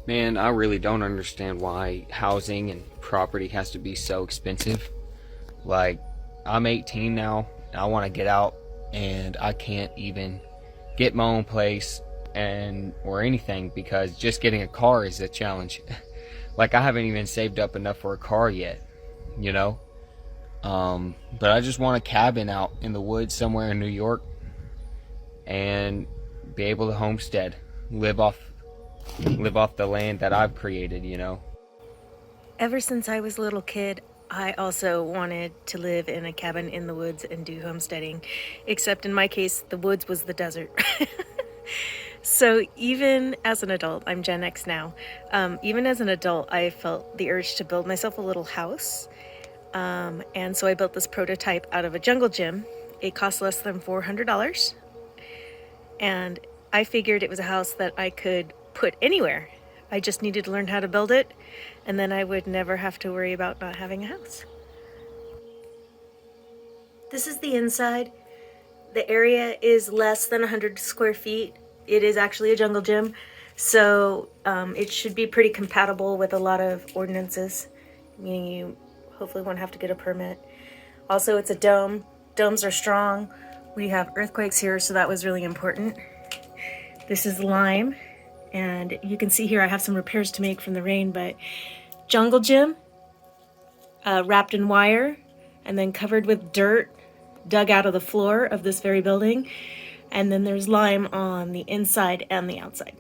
Man, I really don't understand why housing and property has to be so expensive. Like, I'm 18 now, and I want to get out, and I can't even get my own place and or anything because just getting a car is a challenge. Like, I haven't even saved up enough for a car yet, you know? But I just want a cabin out in the woods somewhere in New York and be able to homestead, live off live off the land that I've created, you know. Ever since I was a little kid, I also wanted to live in a cabin in the woods and do homesteading, except in my case, the woods was the desert. So even as an adult, I'm Gen X now, even as an adult, I felt the urge to build myself a little house. And so I built this prototype out of a jungle gym. It cost less than $400. And I figured it was a house that I could put anywhere. I just needed to learn how to build it, and then I would never have to worry about not having a house. This is the inside. The area is less than 100 square feet. It is actually a jungle gym, so it should be pretty compatible with a lot of ordinances, meaning you hopefully won't have to get a permit. Also, it's a dome. Domes are strong. We have earthquakes here, so that was really important. This is lime, and you can see here I have some repairs to make from the rain, but jungle gym, wrapped in wire, and then covered with dirt dug out of the floor of this very building. And then there's lime on the inside and the outside.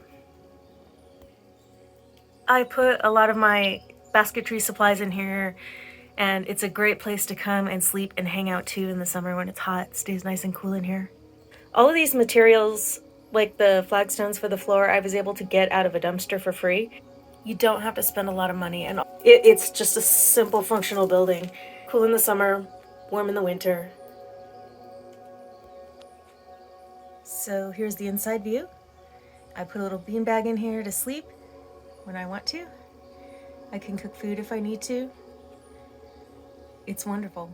I put a lot of my basketry supplies in here, and it's a great place to come and sleep and hang out too in the summer when it's hot. It stays nice and cool in here. All of these materials, like the flagstones for the floor, I was able to get out of a dumpster for free. You don't have to spend a lot of money, and it's just a simple, functional building. Cool in the summer, warm in the winter. So here's the inside view. I put a little beanbag in here to sleep when I want to. I can cook food if I need to. It's wonderful.